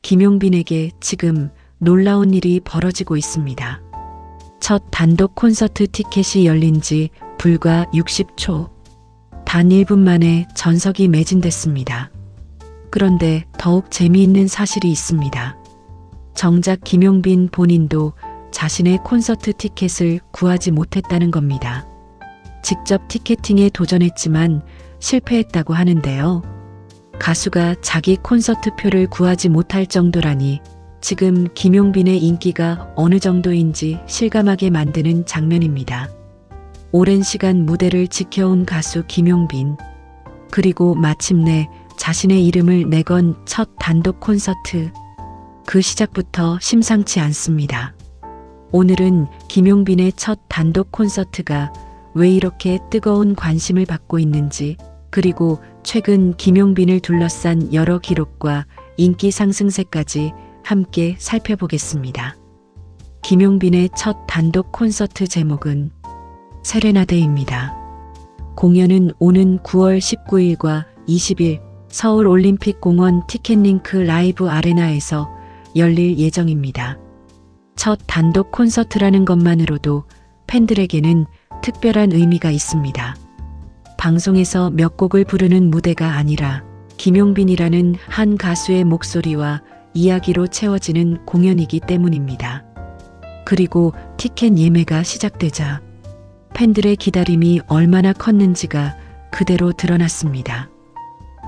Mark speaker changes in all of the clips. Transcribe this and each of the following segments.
Speaker 1: 김용빈에게 지금 놀라운 일이 벌어지고 있습니다. 첫 단독 콘서트 티켓이 열린 지 불과 60초. 단 1분 만에 전석이 매진됐습니다. 그런데 더욱 재미있는 사실이 있습니다. 정작 김용빈 본인도 자신의 콘서트 티켓을 구하지 못했다는 겁니다. 직접 티켓팅에 도전했지만 실패했다고 하는데요. 가수가 자기 콘서트 표를 구하지 못할 정도라니 지금 김용빈의 인기가 어느 정도인지 실감하게 만드는 장면입니다. 오랜 시간 무대를 지켜온 가수 김용빈. 그리고 마침내 자신의 이름을 내건 첫 단독 콘서트. 그 시작부터 심상치 않습니다. 오늘은 김용빈의 첫 단독 콘서트가 왜 이렇게 뜨거운 관심을 받고 있는지, 그리고 최근 김용빈을 둘러싼 여러 기록과 인기 상승세까지 함께 살펴보겠습니다. 김용빈의 첫 단독 콘서트 제목은 세레나데입니다. 공연은 오는 9월 19일과 20일 서울 올림픽공원 티켓링크 라이브 아레나에서 열릴 예정입니다. 첫 단독 콘서트라는 것만으로도 팬들에게는 특별한 의미가 있습니다. 방송에서 몇 곡을 부르는 무대가 아니라 김용빈이라는 한 가수의 목소리와 이야기로 채워지는 공연이기 때문입니다. 그리고 티켓 예매가 시작되자 팬들의 기다림이 얼마나 컸는지가 그대로 드러났습니다.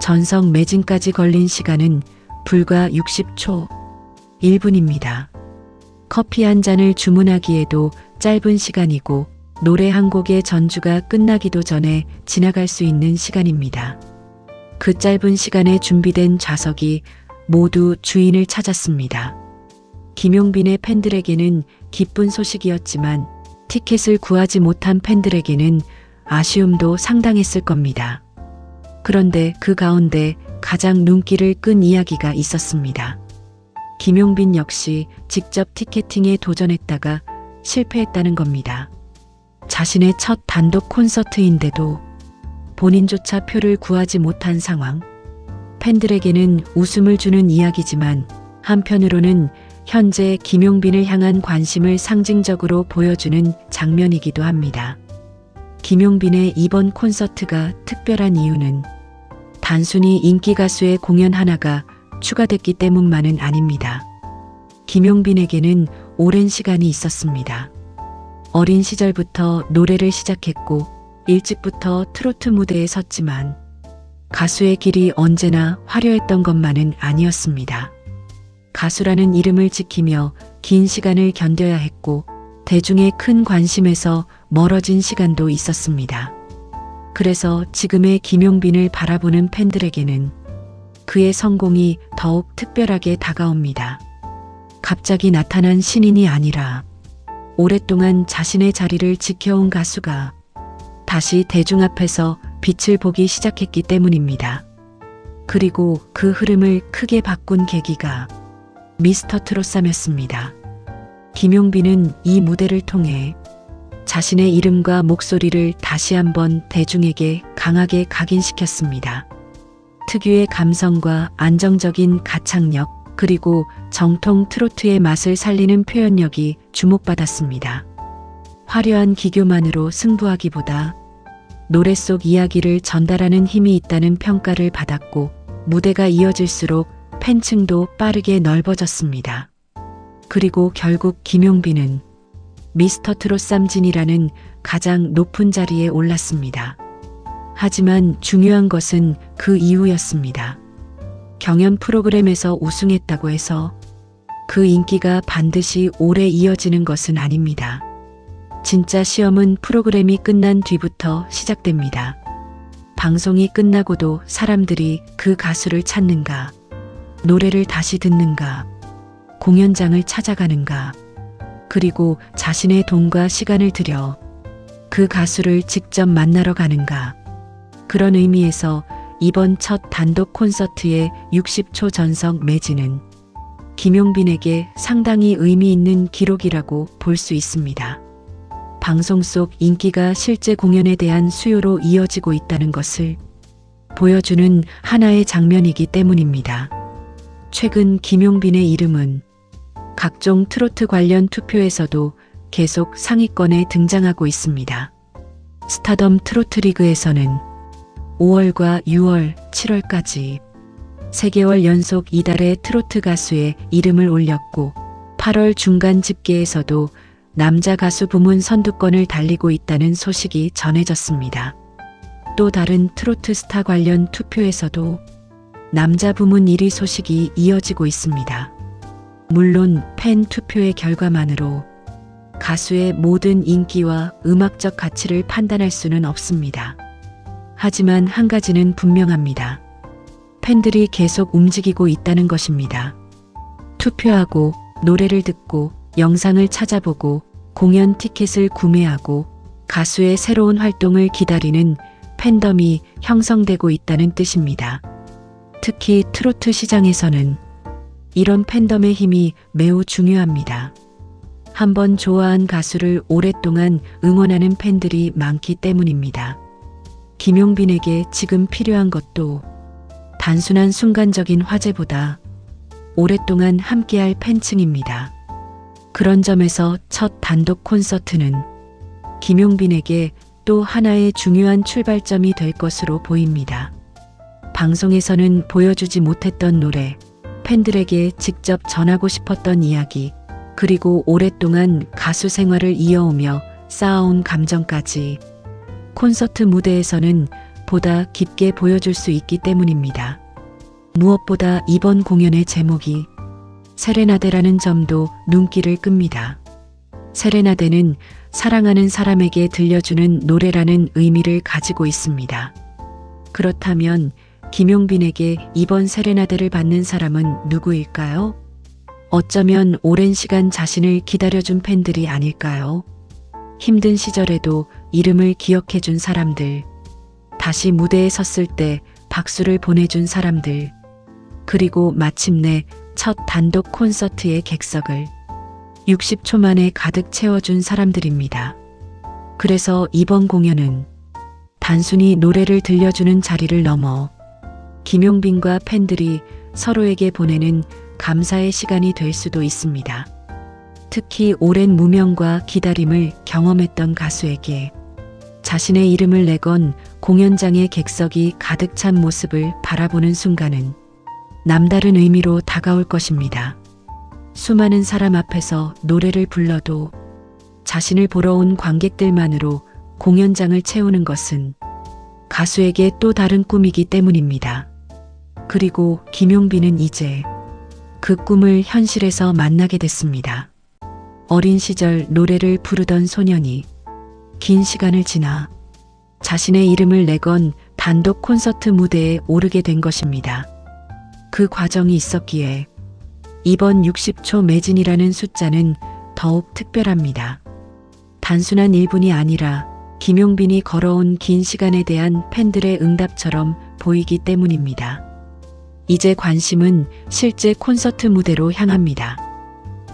Speaker 1: 전석 매진까지 걸린 시간은 불과 60초, 1분입니다. 커피 한 잔을 주문하기에도 짧은 시간이고 노래 한 곡의 전주가 끝나기도 전에 지나갈 수 있는 시간입니다. 그 짧은 시간에 준비된 좌석이 모두 주인을 찾았습니다. 김용빈의 팬들에게는 기쁜 소식이었지만 티켓을 구하지 못한 팬들에게는 아쉬움도 상당했을 겁니다. 그런데 그 가운데 가장 눈길을 끈 이야기가 있었습니다. 김용빈 역시 직접 티켓팅에 도전했다가 실패했다는 겁니다. 자신의 첫 단독 콘서트인데도 본인조차 표를 구하지 못한 상황. 팬들에게는 웃음을 주는 이야기지만 한편으로는 현재 김용빈을 향한 관심을 상징적으로 보여주는 장면이기도 합니다. 김용빈의 이번 콘서트가 특별한 이유는 단순히 인기 가수의 공연 하나가 추가됐기 때문만은 아닙니다. 김용빈에게는 오랜 시간이 있었습니다. 어린 시절부터 노래를 시작했고 일찍부터 트로트 무대에 섰지만 가수의 길이 언제나 화려했던 것만은 아니었습니다. 가수라는 이름을 지키며 긴 시간을 견뎌야 했고 대중의 큰 관심에서 멀어진 시간도 있었습니다. 그래서 지금의 김용빈을 바라보는 팬들에게는 그의 성공이 더욱 특별하게 다가옵니다. 갑자기 나타난 신인이 아니라 오랫동안 자신의 자리를 지켜온 가수가 다시 대중 앞에서 빛을 보기 시작했기 때문입니다. 그리고 그 흐름을 크게 바꾼 계기가 미스터 트롯3였습니다. 김용빈은 이 무대를 통해 자신의 이름과 목소리를 다시 한번 대중에게 강하게 각인시켰습니다. 특유의 감성과 안정적인 가창력, 그리고 정통 트로트의 맛을 살리는 표현력이 주목받았습니다. 화려한 기교만으로 승부하기보다 노래 속 이야기를 전달하는 힘이 있다는 평가를 받았고 무대가 이어질수록 팬층도 빠르게 넓어졌습니다. 그리고 결국 김용빈은 미스터 트롯 쌈진이라는 가장 높은 자리에 올랐습니다. 하지만 중요한 것은 그 이후였습니다. 경연 프로그램에서 우승했다고 해서 그 인기가 반드시 오래 이어지는 것은 아닙니다. 진짜 시험은 프로그램이 끝난 뒤부터 시작됩니다. 방송이 끝나고도 사람들이 그 가수를 찾는가, 노래를 다시 듣는가, 공연장을 찾아가는가, 그리고 자신의 돈과 시간을 들여 그 가수를 직접 만나러 가는가. 그런 의미에서 이번 첫 단독 콘서트의 60초 전석 매진은 김용빈에게 상당히 의미 있는 기록이라고 볼 수 있습니다. 방송 속 인기가 실제 공연에 대한 수요로 이어지고 있다는 것을 보여주는 하나의 장면이기 때문입니다. 최근 김용빈의 이름은 각종 트로트 관련 투표에서도 계속 상위권에 등장하고 있습니다. 스타덤 트로트 리그에서는 5월과 6월, 7월까지 3개월 연속 이달의 트로트 가수의 이름을 올렸고 8월 중간 집계에서도 남자 가수 부문 선두권을 달리고 있다는 소식이 전해졌습니다. 또 다른 트로트 스타 관련 투표에서도 남자 부문 1위 소식이 이어지고 있습니다. 물론 팬 투표의 결과만으로 가수의 모든 인기와 음악적 가치를 판단할 수는 없습니다. 하지만 한 가지는 분명합니다. 팬들이 계속 움직이고 있다는 것입니다. 투표하고 노래를 듣고 영상을 찾아보고 공연 티켓을 구매하고 가수의 새로운 활동을 기다리는 팬덤이 형성되고 있다는 뜻입니다. 특히 트로트 시장에서는 이런 팬덤의 힘이 매우 중요합니다. 한번 좋아한 가수를 오랫동안 응원하는 팬들이 많기 때문입니다. 김용빈에게 지금 필요한 것도 단순한 순간적인 화제보다 오랫동안 함께할 팬층입니다. 그런 점에서 첫 단독 콘서트는 김용빈에게 또 하나의 중요한 출발점이 될 것으로 보입니다. 방송에서는 보여주지 못했던 노래, 팬들에게 직접 전하고 싶었던 이야기, 그리고 오랫동안 가수 생활을 이어오며 쌓아온 감정까지 콘서트 무대에서는 보다 깊게 보여줄 수 있기 때문입니다. 무엇보다 이번 공연의 제목이 세레나데라는 점도 눈길을 끕니다. 세레나데는 사랑하는 사람에게 들려주는 노래라는 의미를 가지고 있습니다. 그렇다면 김용빈에게 이번 세레나데를 받는 사람은 누구일까요? 어쩌면 오랜 시간 자신을 기다려준 팬들이 아닐까요? 힘든 시절에도 이름을 기억해준 사람들, 다시 무대에 섰을 때 박수를 보내준 사람들, 그리고 마침내 첫 단독 콘서트의 객석을 60초 만에 가득 채워준 사람들입니다. 그래서 이번 공연은 단순히 노래를 들려주는 자리를 넘어 김용빈과 팬들이 서로에게 보내는 감사의 시간이 될 수도 있습니다. 특히 오랜 무명과 기다림을 경험했던 가수에게 자신의 이름을 내건 공연장의 객석이 가득 찬 모습을 바라보는 순간은 남다른 의미로 다가올 것입니다. 수많은 사람 앞에서 노래를 불러도 자신을 보러 온 관객들만으로 공연장을 채우는 것은 가수에게 또 다른 꿈이기 때문입니다. 그리고 김용빈은 이제 그 꿈을 현실에서 만나게 됐습니다. 어린 시절 노래를 부르던 소년이 긴 시간을 지나 자신의 이름을 내건 단독 콘서트 무대에 오르게 된 것입니다. 그 과정이 있었기에 이번 60초 매진이라는 숫자는 더욱 특별합니다. 단순한 1분이 아니라 김용빈이 걸어온 긴 시간에 대한 팬들의 응답처럼 보이기 때문입니다. 이제 관심은 실제 콘서트 무대로 향합니다.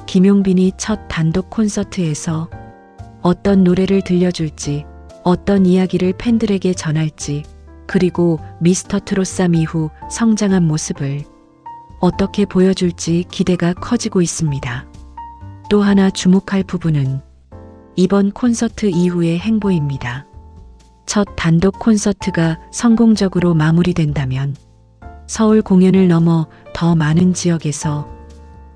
Speaker 1: 김용빈이 첫 단독 콘서트에서 어떤 노래를 들려줄지, 어떤 이야기를 팬들에게 전할지, 그리고 미스터 트롯삼 이후 성장한 모습을 어떻게 보여줄지 기대가 커지고 있습니다. 또 하나 주목할 부분은 이번 콘서트 이후의 행보입니다. 첫 단독 콘서트가 성공적으로 마무리된다면 서울 공연을 넘어 더 많은 지역에서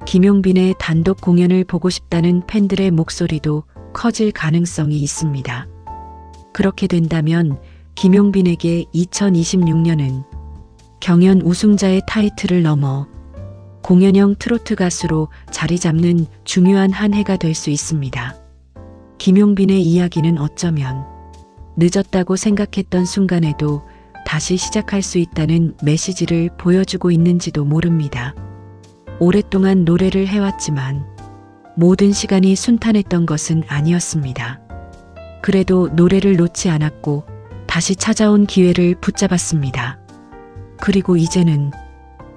Speaker 1: 김용빈의 단독 공연을 보고 싶다는 팬들의 목소리도 커질 가능성이 있습니다. 그렇게 된다면 김용빈에게 2026년은 경연 우승자의 타이틀을 넘어 공연형 트로트 가수로 자리 잡는 중요한 한 해가 될 수 있습니다. 김용빈의 이야기는 어쩌면 늦었다고 생각했던 순간에도 다시 시작할 수 있다는 메시지를 보여주고 있는지도 모릅니다. 오랫동안 노래를 해왔지만 모든 시간이 순탄했던 것은 아니었습니다. 그래도 노래를 놓지 않았고 다시 찾아온 기회를 붙잡았습니다. 그리고 이제는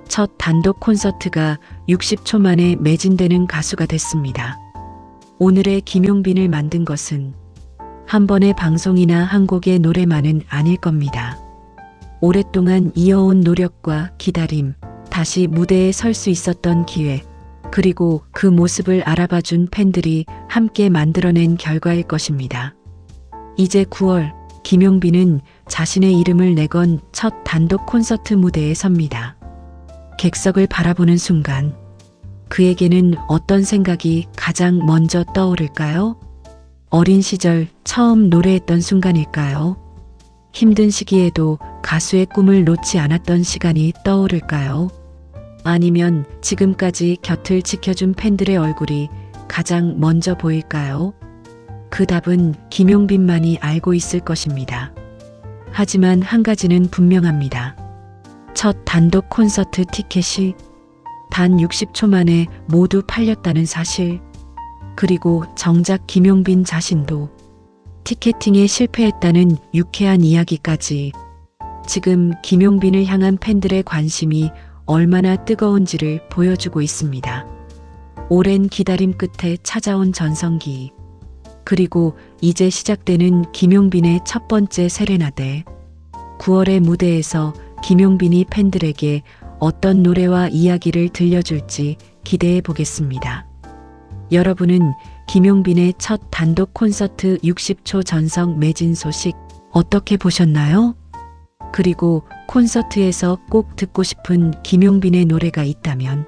Speaker 1: 첫 단독 콘서트가 60초 만에 매진되는 가수가 됐습니다. 오늘의 김용빈을 만든 것은 한 번의 방송이나 한 곡의 노래만은 아닐 겁니다. 오랫동안 이어온 노력과 기다림, 다시 무대에 설 수 있었던 기회, 그리고 그 모습을 알아봐준 팬들이 함께 만들어낸 결과일 것입니다. 이제 9월, 김용빈은 자신의 이름을 내건 첫 단독 콘서트 무대에 섭니다. 객석을 바라보는 순간, 그에게는 어떤 생각이 가장 먼저 떠오를까요? 어린 시절 처음 노래했던 순간일까요? 힘든 시기에도 가수의 꿈을 놓지 않았던 시간이 떠오를까요? 아니면 지금까지 곁을 지켜준 팬들의 얼굴이 가장 먼저 보일까요? 그 답은 김용빈만이 알고 있을 것입니다. 하지만 한 가지는 분명합니다. 첫 단독 콘서트 티켓이 단 60초 만에 모두 팔렸다는 사실, 그리고 정작 김용빈 자신도 티켓팅에 실패했다는 유쾌한 이야기까지, 지금 김용빈을 향한 팬들의 관심이 얼마나 뜨거운지를 보여주고 있습니다. 오랜 기다림 끝에 찾아온 전성기, 그리고 이제 시작되는 김용빈의 첫 번째 세레나데. 9월의 무대에서 김용빈이 팬들에게 어떤 노래와 이야기를 들려줄지 기대해 보겠습니다. 여러분은 김용빈의 첫 단독 콘서트 60초 전성 매진 소식 어떻게 보셨나요? 그리고 콘서트에서 꼭 듣고 싶은 김용빈의 노래가 있다면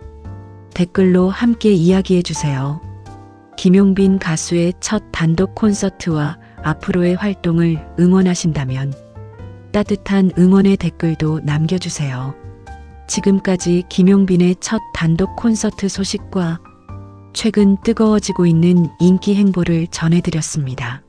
Speaker 1: 댓글로 함께 이야기해 주세요. 김용빈 가수의 첫 단독 콘서트와 앞으로의 활동을 응원하신다면 따뜻한 응원의 댓글도 남겨주세요. 지금까지 김용빈의 첫 단독 콘서트 소식과 최근 뜨거워지고 있는 인기 행보를 전해드렸습니다.